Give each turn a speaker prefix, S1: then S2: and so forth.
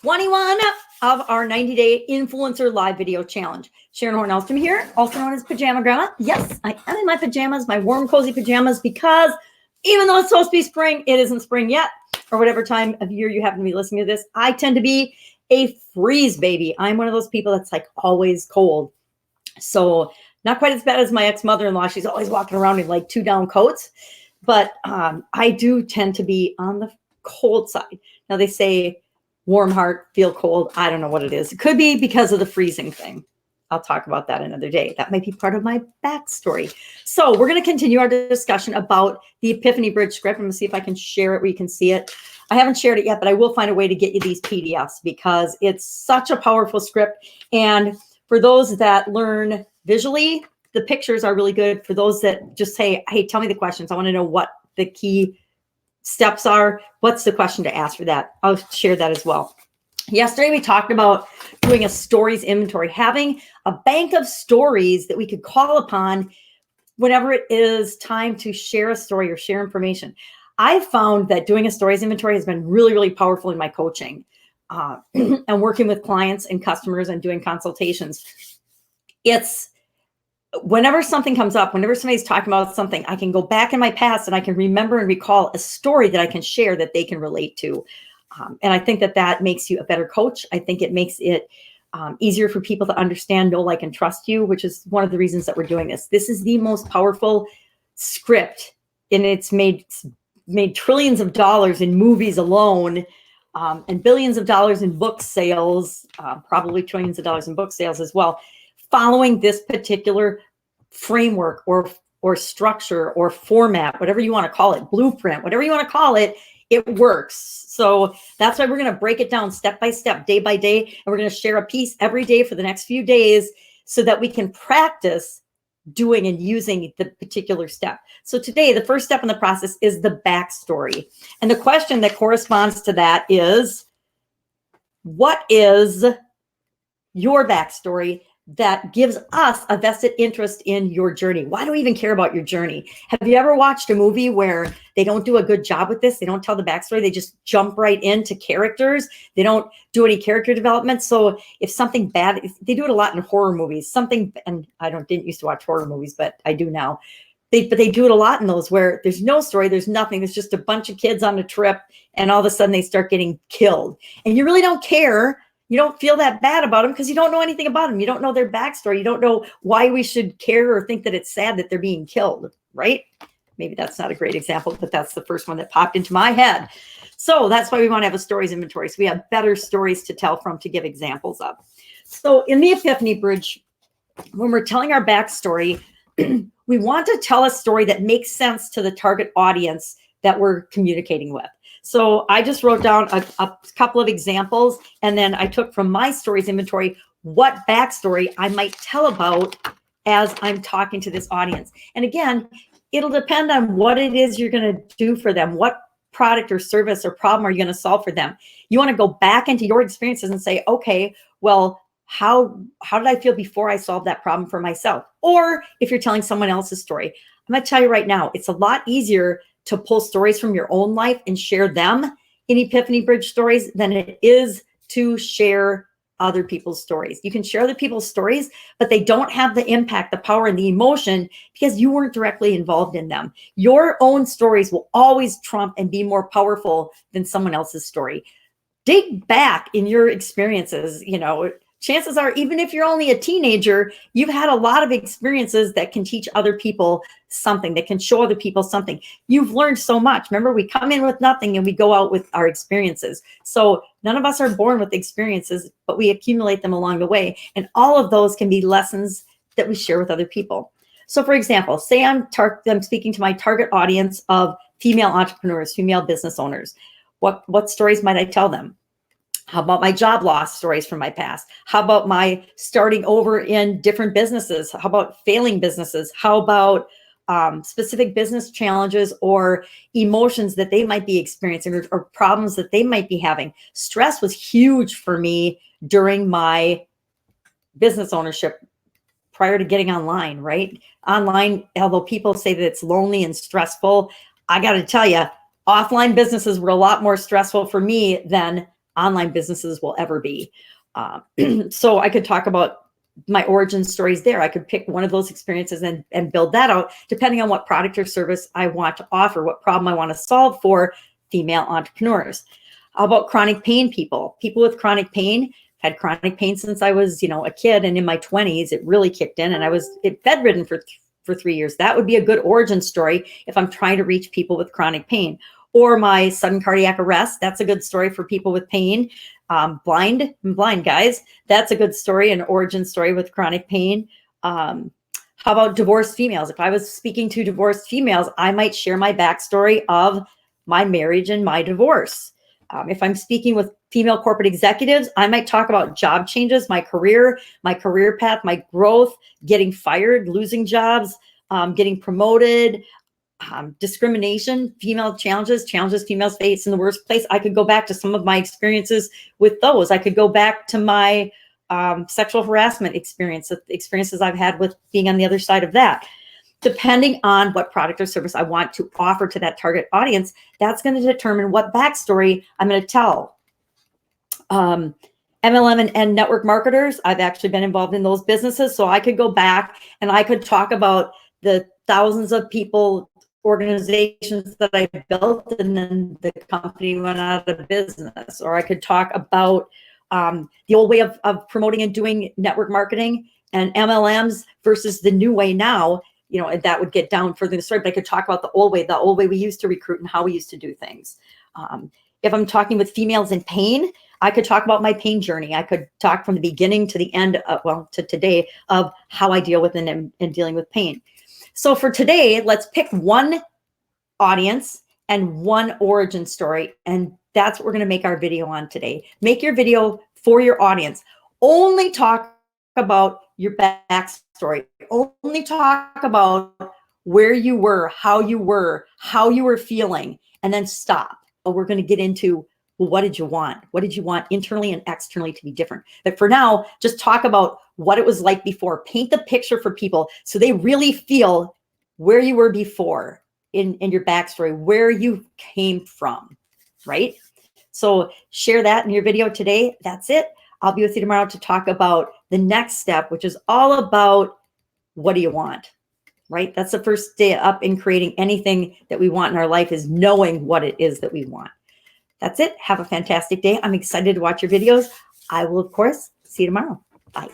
S1: 21 of our 90-day influencer live video challenge. Sharon Horne-Ellstrom here, also known as Pajama Grandma. Yes, I am in my pajamas, my warm, cozy pajamas, because even though it's supposed to be spring, it isn't spring yet, or whatever time of year you happen to be listening to this. I tend to be a freeze baby. I'm one of those people that's like always cold. So not quite as bad as my ex-mother-in-law. She's always walking around in like 2-down coats. But I do tend to be on the cold side. Now they say warm heart, feel cold. I don't know what it is. It could be because of the freezing thing. I'll talk about that another day. That might be part of my backstory. So we're going to continue our discussion about the Epiphany Bridge script. I'm going to see if I can share it where you can see it. I haven't shared it yet, but I will find a way to get you these PDFs because it's such a powerful script. And for those that learn visually, the pictures are really good. For those that just say, hey, tell me the questions. I want to know what the key steps are. What's the question to ask for that? I'll share that as well. Yesterday, we talked about doing a stories inventory, having a bank of stories that we could call upon whenever it is time to share a story or share information. I found that doing a stories inventory has been really, really powerful in my coaching and working with clients and customers and doing consultations. It's whenever something comes up, whenever somebody's talking about something, I can go back in my past and I can remember and recall a story that I can share that they can relate to. And I think that that makes you a better coach. I think it makes it easier for people to understand, know, like, and trust you, which is one of the reasons that we're doing this. This is the most powerful script, and it's made trillions of dollars in movies alone, and billions of dollars in book sales, probably trillions of dollars in book sales as well, following this particular framework or structure or format, whatever you want to call it, blueprint, whatever you want to call it, it works. So that's why we're going to break it down step by step, day by day, and we're going to share a piece every day for the next few days so that we can practice doing and using the particular step. So today, the first step in the process is the backstory. And the question that corresponds to that is, what is your backstory that gives us a vested interest in your journey? Why do we even care about your journey? Have you ever watched a movie where they don't do a good job with this? They don't tell the backstory. They just jump right into characters. They don't do any character development. So if something bad, they do it a lot in horror movies, and I didn't used to watch horror movies, but I do now. But they do it a lot in those where there's no story, there's nothing. There's just a bunch of kids on a trip and all of a sudden they start getting killed. And you really don't care. You don't feel that bad about them because you don't know anything about them. You don't know their backstory. You don't know why we should care or think that it's sad that they're being killed, right? Maybe that's not a great example, but that's the first one that popped into my head. So that's why we want to have a stories inventory. So we have better stories to tell from to give examples of. So in the Epiphany Bridge, when we're telling our backstory, we want to tell a story that makes sense to the target audience that we're communicating with. So I just wrote down a couple of examples, and then I took from my stories inventory what backstory I might tell about as I'm talking to this audience. And again, it'll depend on what it is you're going to do for them. What product or service or problem are you going to solve for them? You want to go back into your experiences and say, okay, well, how did I feel before I solved that problem for myself? Or if you're telling someone else's story, I'm going to tell you right now, it's a lot easier to pull stories from your own life and share them in Epiphany Bridge stories than it is to share other people's stories. You can share other people's stories, but they don't have the impact, the power, and the emotion because you weren't directly involved in them. Your own stories will always trump and be more powerful than someone else's story. Dig back in your experiences, chances are, even if you're only a teenager, you've had a lot of experiences that can teach other people something, that can show other people something. You've learned so much. Remember, we come in with nothing and we go out with our experiences. So none of us are born with experiences, but we accumulate them along the way. And all of those can be lessons that we share with other people. So for example, say I'm speaking to my target audience of female entrepreneurs, female business owners. What stories might I tell them? How about my job loss stories from my past? How about my starting over in different businesses? How about failing businesses? How about specific business challenges or emotions that they might be experiencing or problems that they might be having? Stress was huge for me during my business ownership prior to getting online, right? Online, although people say that it's lonely and stressful, I got to tell you, offline businesses were a lot more stressful for me than online businesses will ever be. So I could talk about my origin stories there. I could pick one of those experiences and build that out depending on what product or service I want to offer, what problem I want to solve for female entrepreneurs. How about chronic pain people? People with chronic pain, had chronic pain since I was, a kid, and in my 20s, it really kicked in, and I was bedridden for 3 years. That would be a good origin story if I'm trying to reach people with chronic pain. Or my sudden cardiac arrest. That's a good story for people with pain. Blind guys. That's a good story, an origin story with chronic pain. How about divorced females? If I was speaking to divorced females, I might share my backstory of my marriage and my divorce. If I'm speaking with female corporate executives, I might talk about job changes, my career path, my growth, getting fired, losing jobs, getting promoted, discrimination, female challenges females face in the workplace. I could go back to some of my experiences with those. I could go back to my sexual harassment experiences I've had with being on the other side of that. Depending on what product or service I want to offer to that target audience, that's going to determine what backstory I'm going to tell. MLM and network marketers, I've actually been involved in those businesses. So I could go back and I could talk about the thousands of people, organizations that I built, and then the company went out of business. Or I could talk about the old way of promoting and doing network marketing and MLMs versus the new way now. That would get down further in the story, but I could talk about the old way we used to recruit and how we used to do things. If I'm talking with females in pain, I could talk about my pain journey. I could talk from the beginning to the end, to today, of how I deal with and dealing with pain. So for today, let's pick one audience and one origin story, and that's what we're going to make our video on today. Make your video for your audience. Only talk about your backstory. Only talk about where you were, how you were feeling, and then stop. We're going to get into, well, what did you want? What did you want internally and externally to be different? But for now, just talk about what it was like before. Paint the picture for people so they really feel where you were before in your backstory, where you came from, right? So share that in your video today. That's it. I'll be with you tomorrow to talk about the next step, which is all about what do you want, right? That's the first step up in creating anything that we want in our life, is knowing what it is that we want. That's it. Have a fantastic day. I'm excited to watch your videos. I will, of course, see you tomorrow. Bye.